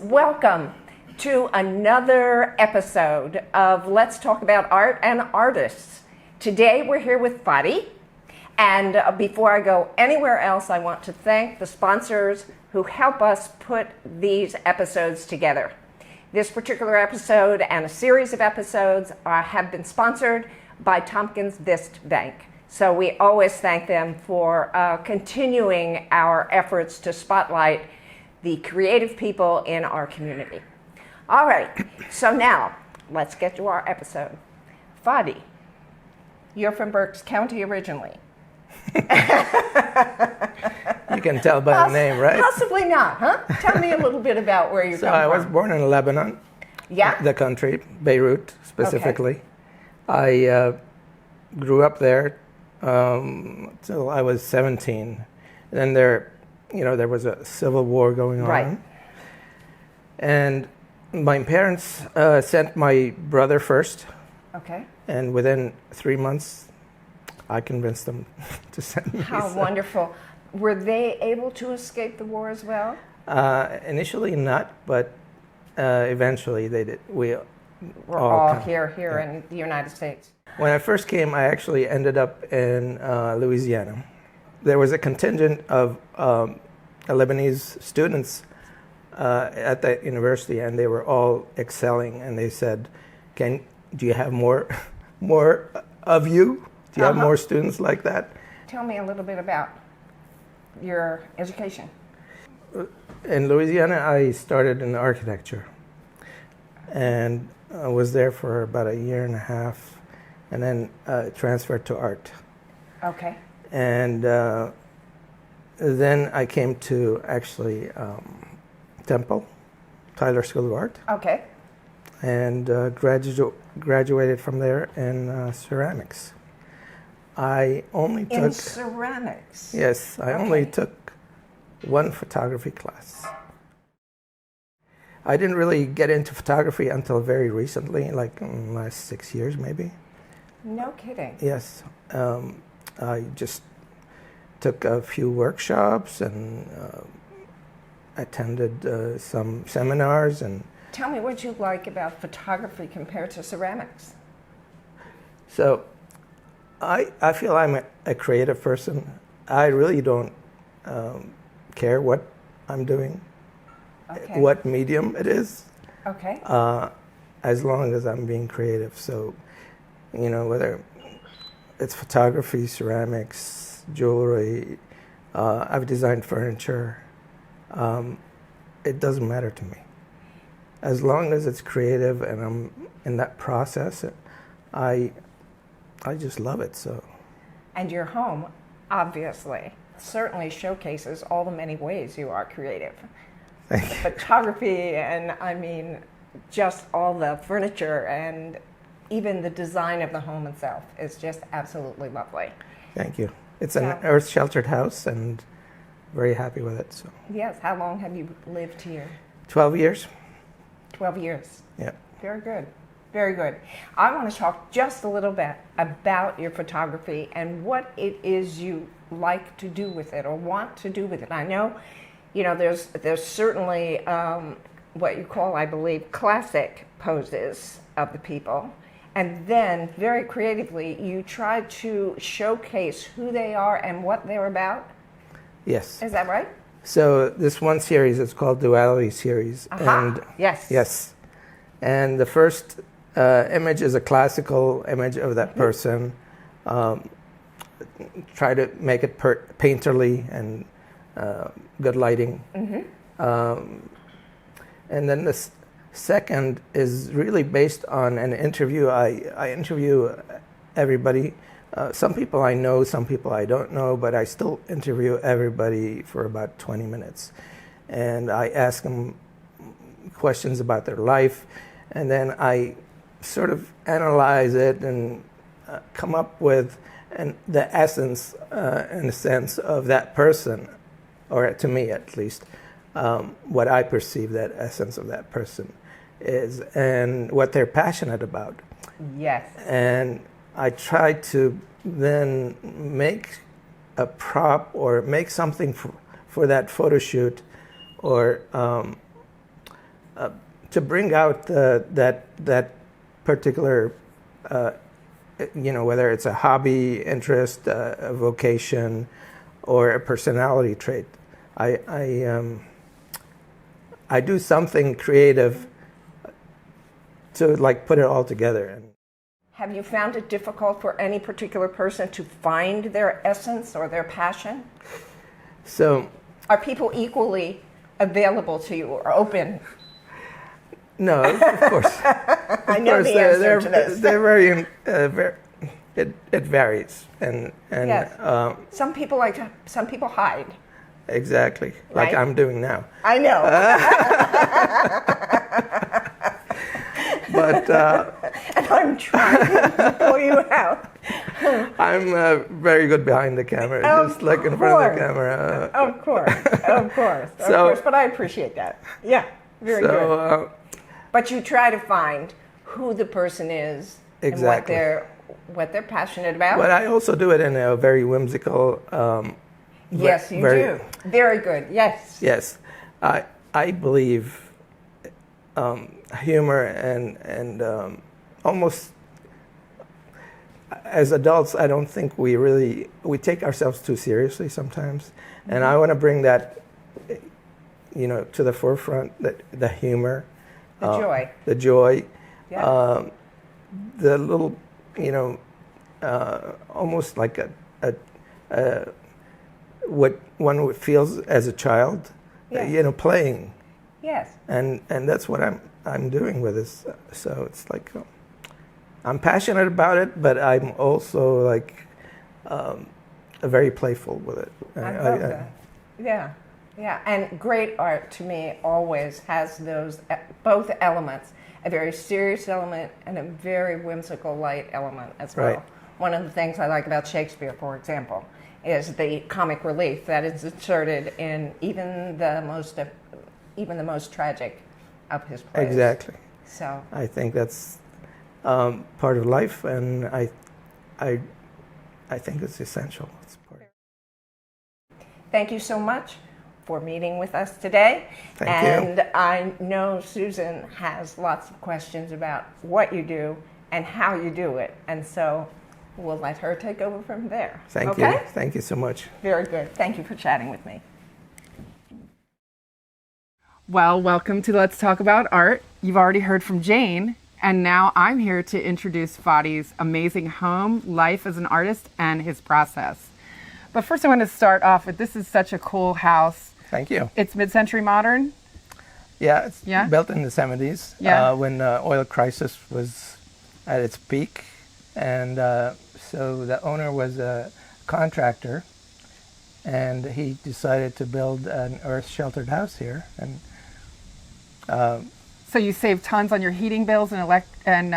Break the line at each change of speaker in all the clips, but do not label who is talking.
welcome to another episode of Let's Talk About Art and Artists. Today we're here with Fadi, and before I go anywhere else, I want to thank the sponsors who help us put these episodes together. This particular episode and a series of episodes have been sponsored by Tompkins Vist Bank. So we always thank them for continuing our efforts to spotlight the creative people in our community. All right, so now let's get to our episode. Fadi, you're from Berks County originally.
You can tell by the name, right?
Possibly not, huh? Tell me a little bit about where you come from.
I was born in Lebanon, the country, Beirut specifically. Okay. I grew up there till I was 17. Then there was a civil war going on.
Right.
And my parents sent my brother first.
Okay.
And within 3 months, I convinced them to send me.
How wonderful. Were they able to escape the war as well?
Initially not, but eventually they did. We're
all here in the United States.
When I first came, I actually ended up in Louisiana. There was a contingent of Lebanese students at that university, and they were all excelling. And they said, do you have more of you? Do you have more students like that?
Tell me a little bit about your education.
In Louisiana, I started in architecture, and I was there for about a year and a half, and then transferred to art.
Okay.
And then I came to actually Temple, Tyler School of Art.
Okay.
And graduated from there in ceramics. I only took...
In ceramics?
Yes, I only took one photography class. I didn't really get into photography until very recently, like in the last 6 years maybe.
No kidding.
Yes. I just took a few workshops and attended some seminars. And
tell me what you like about photography compared to ceramics.
So I feel I'm a creative person. I really don't care what I'm doing, what medium it is, as long as I'm being creative. So, whether it's photography, ceramics, jewelry, I've designed furniture, it doesn't matter to me. As long as it's creative and I'm in that process, I just love it. So.
And your home, obviously, certainly showcases all the many ways you are creative.
Thank you.
Photography, and I mean, just all the furniture and even the design of the home itself is just absolutely lovely.
Thank you. It's an earth-sheltered house, and very happy with it. So.
Yes. How long have you lived here?
12 years.
12 years.
Yeah.
Very good. Very good. I want to talk just a little bit about your photography and what it is you like to do with it or want to do with it. I know, there's certainly what you call, I believe, classic poses of the people. And then, very creatively, you try to showcase who they are and what they're about?
Yes.
Is that right?
So this one series is called Duality Series. And
yes.
Yes. And the first image is a classical image of that person. Try to make it painterly and good lighting. Mm-hmm. And then the second is really based on an interview. I interview everybody. Some people I know, some people I don't know, but I still interview everybody for about 20 minutes. And I ask them questions about their life, and then I sort of analyze it and come up with the essence, in a sense, of that person, or to me at least, what I perceive that essence of that person is and what they're passionate about.
Yes.
And I try to then make a prop or make something for that photo shoot or to bring out that particular, whether it's a hobby, interest, a vocation, or a personality trait. I do something creative to like put it all together.
Have you found it difficult for any particular person to find their essence or their passion?
So,
are people equally available to you or open?
No, of course.
I know the answer to this.
They're very, it varies, and
yes. Some people hide.
Exactly, like
right?
I'm doing now.
I know.
But
and I'm trying to pull you out.
I'm very good behind the camera, just like in front of the camera.
Of course. But I appreciate that. Yeah, very good. But you try to find who the person is
exactly.
and what they're passionate about.
But I also do it in a very whimsical.
Yes, you do. Very good. Yes.
Yes, I believe humor and almost as adults, I don't think we take ourselves too seriously sometimes, mm-hmm. and I want to bring that, to the forefront. The humor,
the joy,
yeah. The little, almost like a what one feels as a child,
yes.
Playing.
Yes. And
that's what I'm doing with this. So it's like I'm passionate about it, but I'm also like very playful with it.
I love that. Yeah. And great art to me always has those both elements, a very serious element and a very whimsical light element as well.
Right.
One of the things I like about Shakespeare, for example, is the comic relief that is inserted in even the most tragic of his plays.
Exactly.
So
I think that's part of life, and I think it's essential. It's part.
Thank you so much for meeting with us today.
Thank
you. And I know Susan has lots of questions about what you do and how you do it, and so we'll let her take over from there.
Thank you. Thank you so much.
Very good. Thank you for chatting with me. Well, welcome to Let's Talk About Art. You've already heard from Jane, and now I'm here to introduce Fadi's amazing home, life as an artist, and his process. But first I want to start off with, this is such a cool house.
Thank you.
It's mid-century modern?
Yeah, it's built in the 70s when the oil crisis was at its peak. And so the owner was a contractor, and he decided to build an earth-sheltered house here. And
so you save tons on your heating bills and electric, and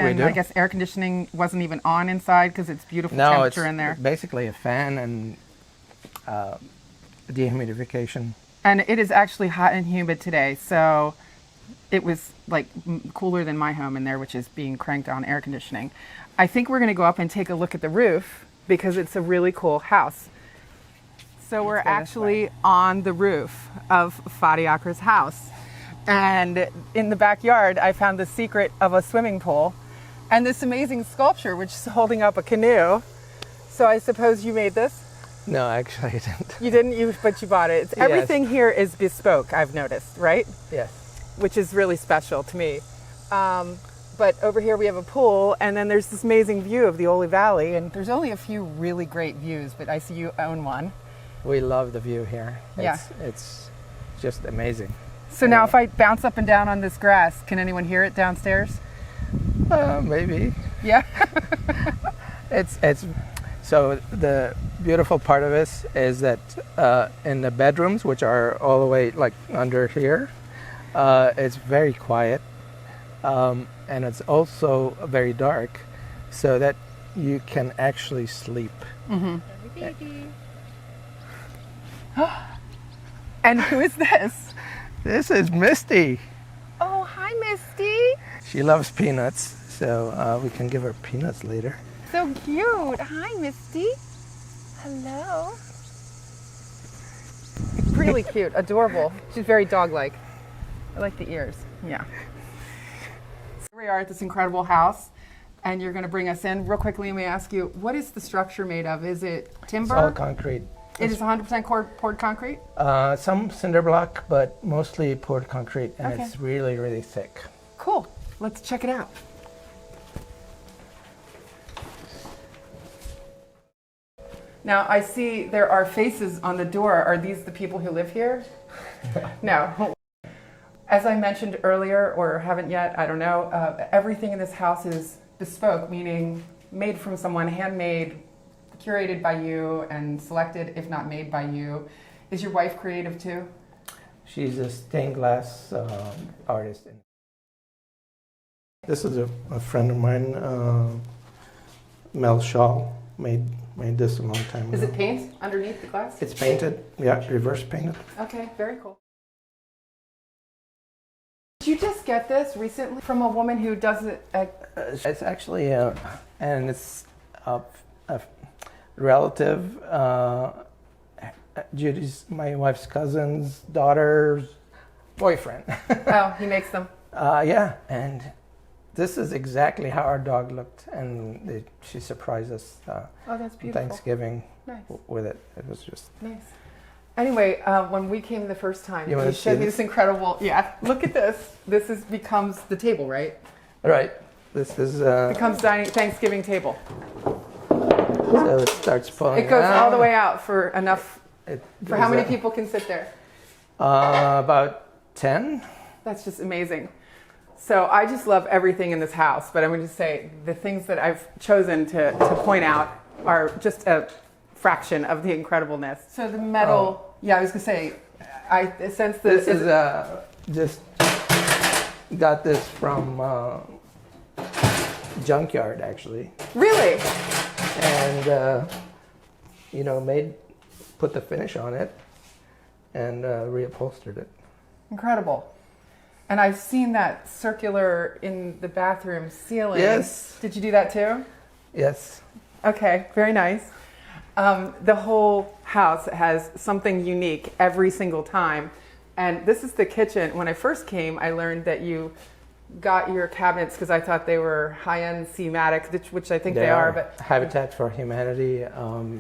we do.
I guess air conditioning wasn't even on inside because it's beautiful
no,
temperature
it's
in there.
Basically a fan and dehumidification.
And it is actually hot and humid today, so it was like cooler than my home in there, which is being cranked on air conditioning. I think we're going to go up and take a look at the roof because it's a really cool house. So we're actually on the roof of Fadi Acra's house. And in the backyard, I found the secret of a swimming pool and this amazing sculpture, which is holding up a canoe. So I suppose you made this?
No, actually I didn't.
You didn't, but you bought it.
Yes.
Everything here is bespoke, I've noticed, right?
Yes.
Which is really special to me. But over here we have a pool, and then there's this amazing view of the Ole Valley, and there's only a few really great views, but I see you own one.
We love the view here.
Yeah.
It's just amazing.
So now if I bounce up and down on this grass, can anyone hear it downstairs?
Maybe.
Yeah.
It's so the beautiful part of this is that in the bedrooms, which are all the way like under here, it's very quiet, and it's also very dark, so that you can actually sleep.
Mm-hmm. And who is this?
This is Misty.
Oh, hi, Misty.
She loves peanuts, so we can give her peanuts later.
So cute. Hi, Misty. Hello. Really cute, adorable. She's very dog-like. I like the ears. Yeah. So here we are at this incredible house, and you're going to bring us in. Real quickly, let me ask you, what is the structure made of? Is it timber?
It's all concrete.
It is 100% poured concrete?
Some cinder block, but mostly poured concrete, and
Okay.
it's really, really thick.
Cool. Let's check it out. Now, I see there are faces on the door. Are these the people who live here? No. As I mentioned earlier, or haven't yet, I don't know, everything in this house is bespoke, meaning made from someone, handmade, curated by you, and selected, if not made by you. Is your wife creative too?
She's a stained glass artist. This is a friend of mine, Mel Shaw, made this a long time ago.
Is it paint underneath the glass?
It's painted, yeah, reverse painted.
Okay, very cool. Did you just get this recently from a woman who does it at...
It's actually, and it's a relative, Judy's, my wife's cousin's daughter's boyfriend.
Oh, he makes them.
Yeah, and this is exactly how our dog looked, and she surprised us
Oh, that's
on
beautiful.
Thanksgiving
Nice.
with it. It was just
Nice. Anyway, when we came the first time,
You wanna
you showed
see
me
this?
this incredible... Yeah, look at this. This becomes the table, right?
right. This is
Becomes Thanksgiving table.
so it starts pulling.
It goes all the
out.
way out for enough...
It
For how
goes
many
out.
people can sit there?
About 10.
That's just amazing. So I just love everything in this house, but I'm going to say the things that I've chosen to point out are just a fraction of the incredibleness. So the metal, yeah, I was going to say, I sense that
This is just got this from junkyard actually,
really
and put the finish on it and reupholstered it.
incredible. And I've seen that circular in the bathroom ceiling.
Yes.
Did you do that too?
Yes.
Okay, very nice. The whole house has something unique every single time. And this is the kitchen. When I first came, I learned that you got your cabinets because I thought they were high-end thematic, which I think they are. But
Habitat for Humanity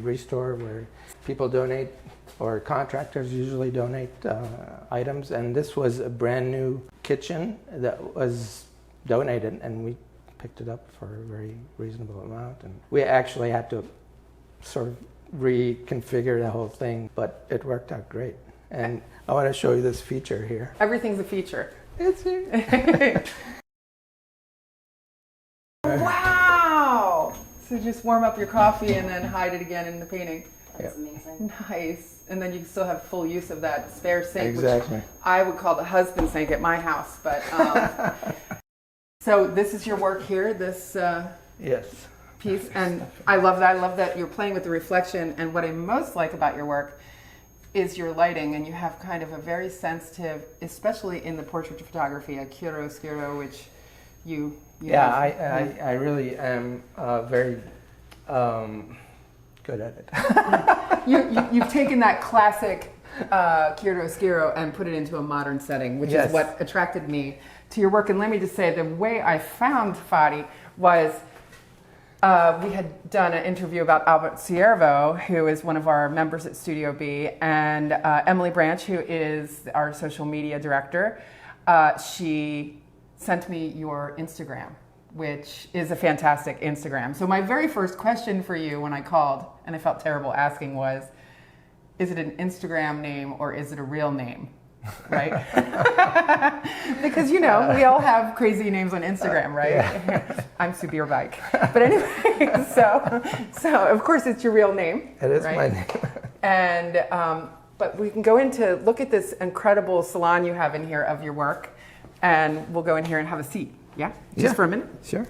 Restore, where people donate, or contractors usually donate items. And this was a brand new kitchen that was donated, and we picked it up for a very reasonable amount. And we actually had to sort of reconfigure the whole thing, but it worked out great. And I want to show you this feature here.
everything's a feature.
It's here.
Wow! So just warm up your coffee and then hide it again in the painting.
That's
amazing. Nice. And then you still have full use of that spare sink,
Exactly.
which I would call the husband sink at my house. But so this is your work here, this
Yes.
piece, and I love that. I love that you're playing with the reflection. And what I most like about your work is your lighting, and you have kind of a very sensitive, especially in the portrait photography, a chiaroscuro, which you
Yeah,
have.
I really am very good at it.
You've taken that classic chiaroscuro and put it into a modern setting, which
Yes.
is what attracted me to your work. And let me just say, the way I found Fadi was we had done an interview about Albert Ciervo, who is one of our members at Studio B, and Emily Branch, who is our social media director. She sent me your Instagram, which is a fantastic Instagram. So my very first question for you when I called, and I felt terrible asking, was, is it an Instagram name or is it a real name? Right? Because, we all have crazy names on Instagram, right?
Yeah.
I'm Subir Bike. But anyway, so of course it's your real name.
It is
right?
my name.
And, but we can go into, look at this incredible salon you have in here of your work, and we'll go in here and have a seat. Yeah? Just
Yeah.
for a minute?
Sure.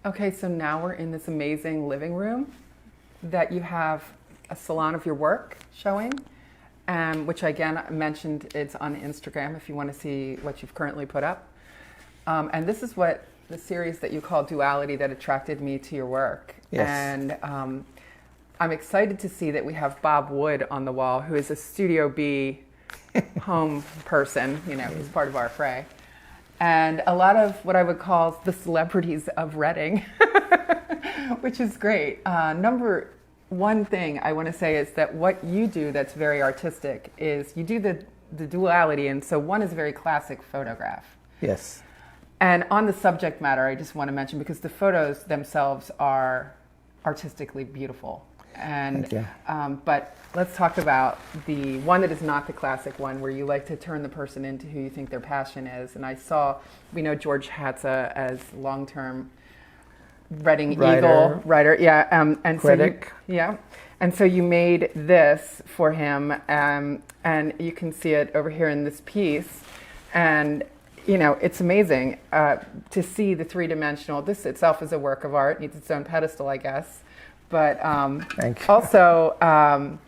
Okay, so now we're in this amazing living room that you have a salon of your work showing, which again I mentioned, it's on Instagram if you want to see what you've currently put up. And this is what the series that you call Duality that attracted me to your work.
Yes.
And I'm excited to see that we have Bob Wood on the wall, who is a Studio B home person. You know, he's part of our fray. And a lot of what I would call the celebrities of Reading, which is great. Number one thing I want to say is that what you do that's very artistic is you do the duality, and so one is a very classic photograph.
Yes.
And on the subject matter, I just want to mention, because the photos themselves are artistically beautiful. And
Thank you.
but let's talk about the one that is not the classic one, where you like to turn the person into who you think their passion is. And we know George Hatza as long-term Reading Eagle writer, yeah, and
critic.
And so you made this for him, and you can see it over here in this piece, and you know, it's amazing to see the three-dimensional. This itself is a work of art, needs its own pedestal, I guess. But
Thank you.
also,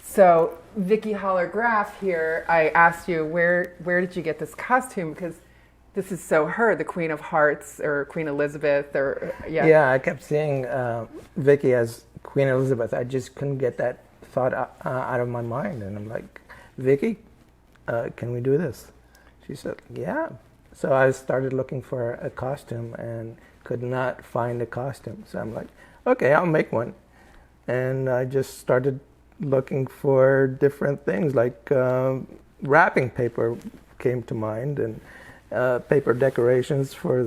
so Vicki Holler-Graf here, I asked you, where did you get this costume? Because this is so her, the Queen of Hearts, or Queen Elizabeth, or
Yeah, I kept seeing Vicki as Queen Elizabeth. I just couldn't get that thought out of my mind. And I'm like, Vicki, can we do this? She said, yeah. So I started looking for a costume and could not find a costume. So I'm like, okay, I'll make one. And I just started looking for different things, like wrapping paper came to mind, and paper decorations for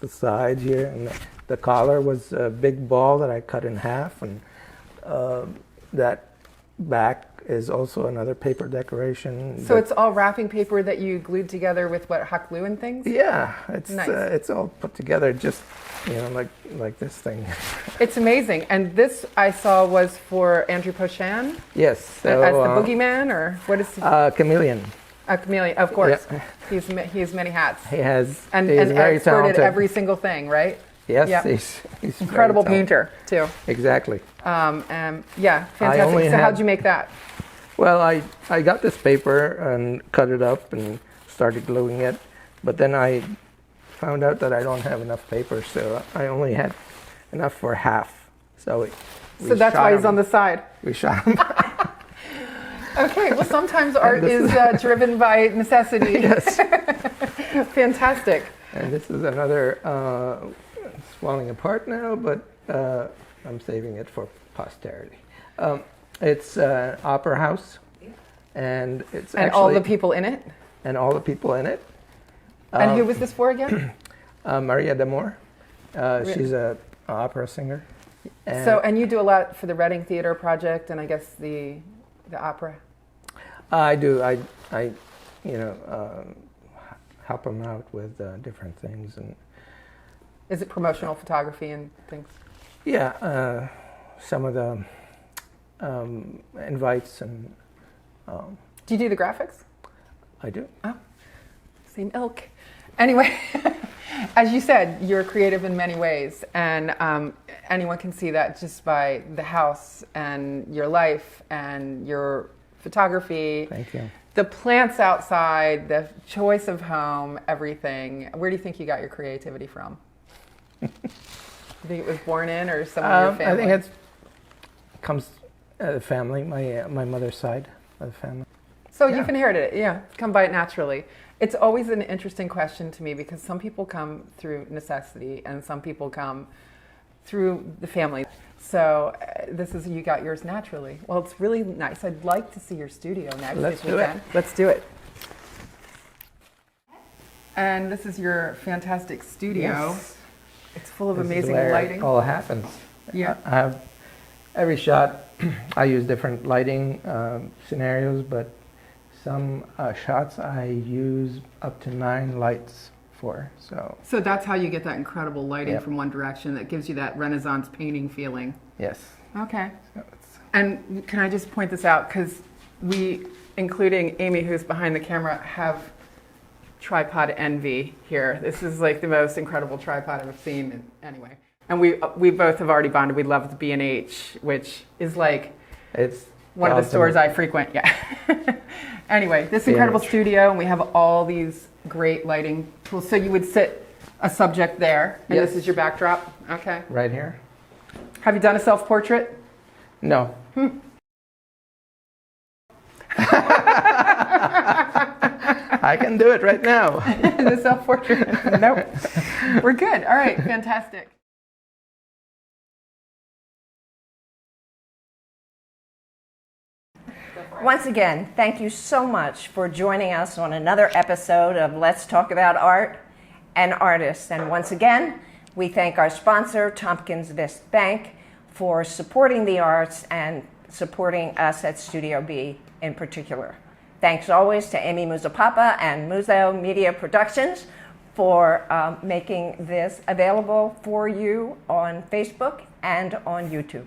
the sides here. And the collar was a big ball that I cut in half, and that back is also another paper decoration.
So it's all wrapping paper that you glued together with what, hot glue and things?
Yeah, it's
Nice.
It's all put together, just like this thing.
It's amazing. And this I saw was for Andrew Poshan
Yes. So,
as the boogeyman, or what is he?
Chameleon.
A chameleon, of course.
Yeah.
He has many hats.
He has.
And
he's very
expert
talented.
at every single thing, right?
Yes,
Yeah.
he's
Incredible
very talented.
painter, too.
Exactly.
Yeah, fantastic.
only
So how'd
had-
you make that?
Well, I got this paper and cut it up and started gluing it, but then I found out that I don't have enough paper, so I only had enough for half. So
So that's why he's on the side.
We shot him.
Okay, well, sometimes art is driven by necessity.
Yes.
Fantastic.
And this is another it's falling apart now, but I'm saving it for posterity. It's an opera house, and it's
And
actually,
all the people in it?
and all the people in it.
And who was this for again?
Maria D'Amore. She's an opera singer.
And you do a lot for the Reading Theater Project, and I guess the opera.
I do. I help them out with different things, and
Is it promotional photography and things?
yeah, some of the invites, and
Do you do the graphics?
I do.
Same ilk. Anyway, as you said, you're creative in many ways, and anyone can see that just by the house and your life and your photography.
Thank you.
The plants outside, the choice of home, everything. Where do you think you got your creativity from? You think it was born in, or someone in your family?
I think it comes family, my mother's side of the family.
So
Yeah.
you've inherited it, yeah. Come by it naturally. It's always an interesting question to me, because some people come through necessity and some people come through the family. So this is, you got yours naturally. Well, it's really nice. I'd like to see your studio next.
Let's
if we
do it.
can. Let's do it. And this is your fantastic studio.
Yes.
It's full of
This is
amazing
where
lighting.
It all happens.
Yeah.
I have every shot. I use different lighting scenarios, but some shots I use up to 9 lights for.
So that's how you get that incredible lighting
Yep.
from one direction that gives you that Renaissance painting feeling.
Yes.
Okay.
So it's,
And can I just point this out, because we, including Amy, who's behind the camera, have tripod envy here. This is like the most incredible tripod I've seen. Anyway, and we both have already bonded. We love the B&H, which is like
it's
one of the stores
ultimate.
I frequent. Yeah. Anyway, this incredible
B&H.
studio, and we have all these great lighting tools. So you would sit a subject there, and
Yes.
this is your backdrop. Okay.
Right here.
Have you done a self-portrait?
No. I can do it right now.
The self-portrait? Nope. We're good. All right. Fantastic.
Once again, thank you so much for joining us on another episode of Let's Talk About Art and Artists. And once again, we thank our sponsor, Tompkins Vest Bank, for supporting the arts and supporting us at Studio B in particular. Thanks always to Amy Muzapapa and Museo Media Productions for making this available for you on Facebook and on YouTube.